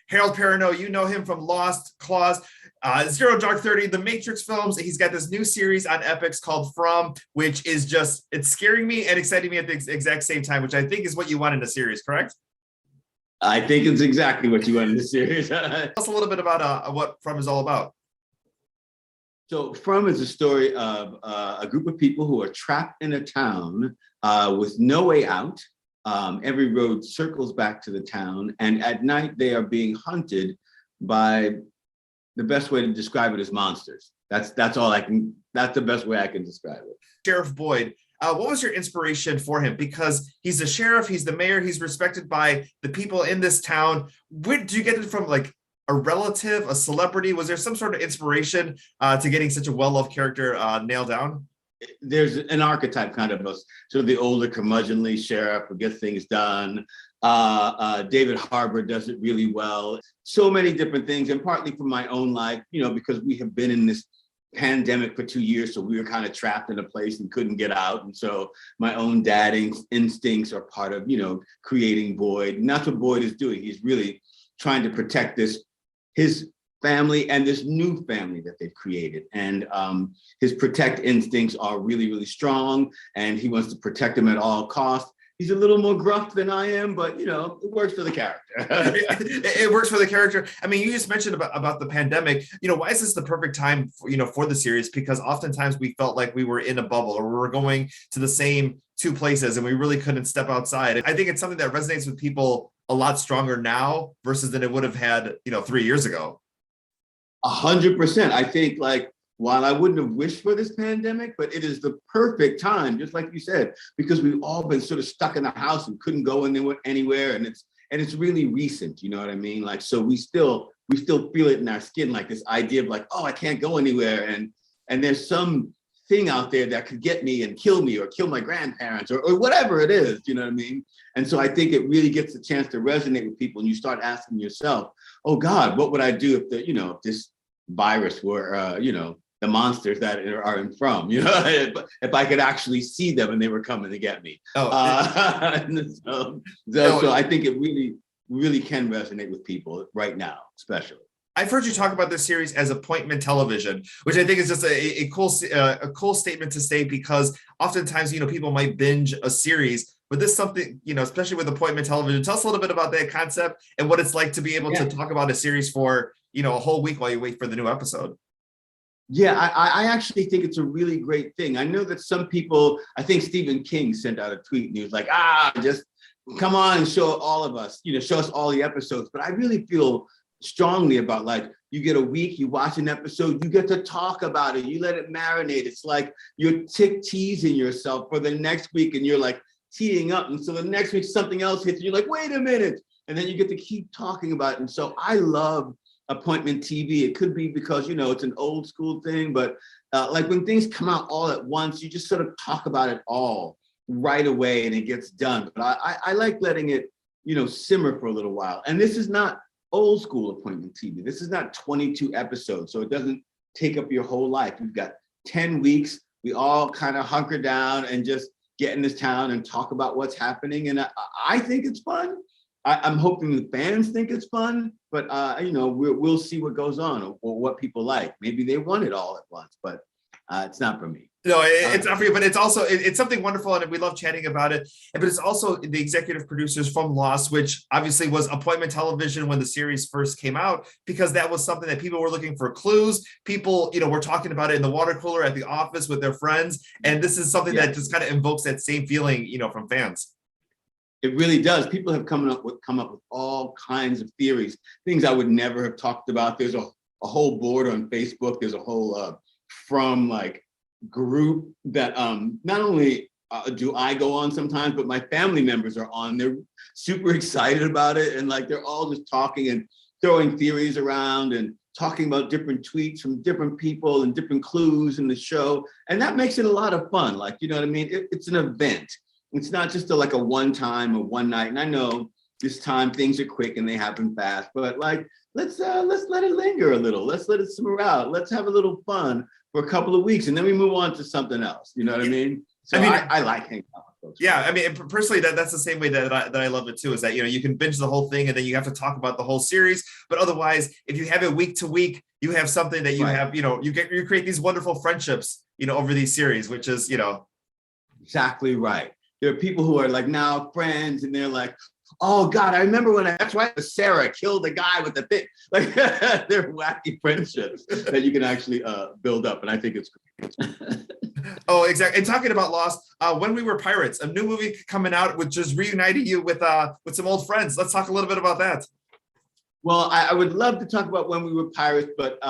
Harold Perrineau, you know him from Lost, Claws, Zero Dark 30, the Matrix films. He's got this new series on Epix called From, which is just, it's scaring me and exciting me at the exact same time, which I think is what you want in a series, correct? I think it's exactly what you want in the series. Tell us a little bit about what From is all about. So From is a story of a group of people who are trapped in a town with no way out. Every road circles back to the town, and at night they are being hunted by, the best way to describe it is monsters. That's all I can, that's the best way I can describe it. Sheriff Boyd, what was your inspiration for him? Because he's the sheriff, he's the mayor, he's respected by the people in this town. Where did you get it from? Like a relative, a celebrity? Was there some sort of inspiration to getting such a well-loved character nailed down? There's an archetype kind of, sort of the older curmudgeonly sheriff who gets things done. David Harbour does it really well. So many different things, and partly from my own life, you know, because we have been in this pandemic for 2 years, so we were kind of trapped in a place and couldn't get out. And so my own dad instincts are part of, you know, creating Boyd. And that's what Boyd is doing. He's really trying to protect his family and this new family that they've created. And his protect instincts are really, really strong, and he wants to protect them at all costs. He's a little more gruff than I am, but you know, it works for the character. It works for the character. I mean, you just mentioned about the pandemic. You know, why is this the perfect time for, you know, for the series? Because oftentimes we felt like we were in a bubble, or we were going to the same two places and we really couldn't step outside. I think it's something that resonates with people a lot stronger now versus than it would have had, you know, 3 years ago. 100%. I think, like, while I wouldn't have wished for this pandemic, but it is the perfect time, just like you said, because we've all been sort of stuck in the house and couldn't go anywhere, and it's really recent, you know what I mean? Like, so we still feel it in our skin, like this idea of like, oh, I can't go anywhere, and there's some thing out there that could get me and kill me or kill my grandparents or whatever it is, you know what I mean? And so I think it really gets a chance to resonate with people, and you start asking yourself, oh God, what would I do if this virus were, the monsters that are in From, you know, if I could actually see them and they were coming to get me. So I think it really, really can resonate with people right now, especially. I've heard you talk about this series as appointment television, which I think is just a cool statement to say, because oftentimes, you know, people might binge a series, but this is something, you know, especially with appointment television. Tell us a little bit about that concept and what it's like to be able to talk about a series for, you know, a whole week while you wait for the new episode. Yeah, I actually think it's a really great thing. I know that some people, I think Stephen King sent out a tweet and he was like, just come on and show all of us, you know, show us all the episodes. But I really feel strongly about, like, you get a week, you watch an episode, you get to talk about it, you let it marinate. It's like you're teasing yourself for the next week, and you're like teeing up. And so the next week something else hits, and you're like, wait a minute. And then you get to keep talking about it. And so I love appointment TV. It could be because, you know, it's an old school thing, but like when things come out all at once, you just sort of talk about it all right away and it gets done. But I like letting it, you know, simmer for a little while. And this is not old school appointment TV. This is not 22 episodes, so it doesn't take up your whole life. We've got 10 weeks. We all kind of hunker down and just get in this town and talk about what's happening. And I think it's fun. I'm hoping the fans think it's fun, but you know, we'll see what goes on or what people like. Maybe they want it all at once, but it's not for me. No, it's not for you, but it's also, it's something wonderful, and we love chatting about it. But it's also the executive producers from Lost, which obviously was appointment television when the series first came out, because that was something that people were looking for clues. People, you know, were talking about it in the water cooler at the office with their friends, and this is something that just kind of invokes that same feeling, you know, from fans. It really does. People have come up with all kinds of theories, things I would never have talked about. There's a whole board on Facebook. There's a whole From like group that not only do I go on sometimes, but my family members are on. They're super excited about it, and like they're all just talking and throwing theories around and talking about different tweets from different people and different clues in the show, and that makes it a lot of fun. Like, you know what I mean? It's an event. It's not just like a one time or one night. And I know this time things are quick and they happen fast, but like, let's let it linger a little. Let's let it simmer out. Let's have a little fun for a couple of weeks, and then we move on to something else. You know what I mean? So I like hanging out with folks. Yeah, I mean, personally, that's the same way that I love it too. Is that you can binge the whole thing and then you have to talk about the whole series. But otherwise, if you have it week to week, you have something that you Right. have. You create these wonderful friendships. Over these series, which is Exactly right. There are people who are like now friends, and they're like, "Oh God, I remember when that's right. Sarah killed the guy with the thing." Like they're wacky friendships that you can actually build up, and I think it's great. Oh, exactly. And talking about Lost, When We Were Pirates, a new movie coming out, which is reuniting you with some old friends. Let's talk a little bit about that. Well, I would love to talk about When We Were Pirates, but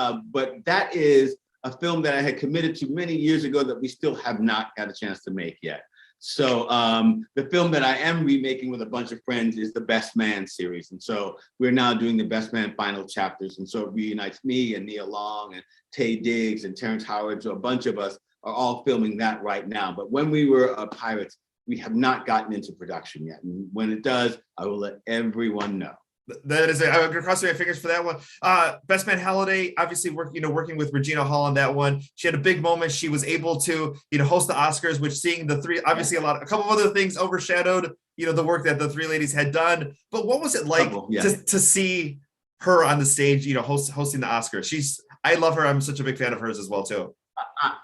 that is a film that I had committed to many years ago that we still have not had a chance to make yet. So the film that I am remaking with a bunch of friends is the Best Man series. And so we're now doing the Best Man final chapters. And so it reunites me and Nia Long and Tay Diggs and Terrence Howard. So a bunch of us are all filming that right now. But When We Were Pirates, we have not gotten into production yet. And when it does, I will let everyone know. That is it. I'm gonna cross my fingers for that one. Best Man Holiday, obviously working with Regina Hall on that one. She had a big moment. She was able to, host the Oscars, which seeing the three, obviously a couple of other things overshadowed, the work that the three ladies had done. But what was it like to see her on the stage, hosting the Oscars? I love her. I'm such a big fan of hers as well too.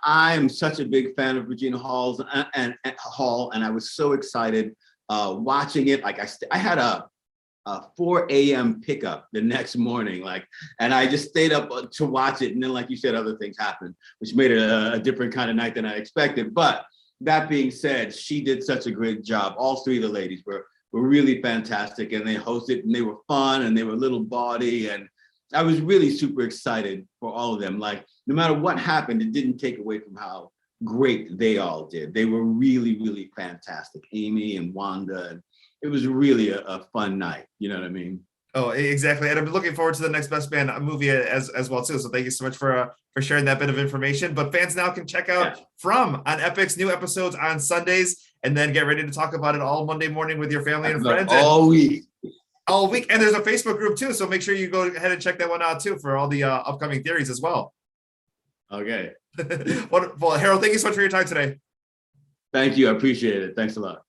I'm such a big fan of Regina Hall, and I was so excited watching it. Like I had a 4 a.m. pickup the next morning, and I just stayed up to watch it. And then, like you said, other things happened, which made it a different kind of night than I expected. But that being said, she did such a great job. All three of the ladies were really fantastic, and they hosted, and they were fun, and they were little bawdy, and I was really super excited for all of them. Like, no matter what happened, it didn't take away from how great they all did. They were really, really fantastic. Amy and Wanda, and it was really a fun night. You know what I mean? Oh, exactly. And I'm looking forward to the next Best Man movie as well too. So thank you so much for sharing that bit of information. But fans now can check out From on Epix, new episodes on Sundays, and then get ready to talk about it all Monday morning with your family and friends. All week. All week. And there's a Facebook group too. So make sure you go ahead and check that one out too for all the upcoming theories as well. Okay. Wonderful. Harold, thank you so much for your time today. Thank you. I appreciate it. Thanks a lot.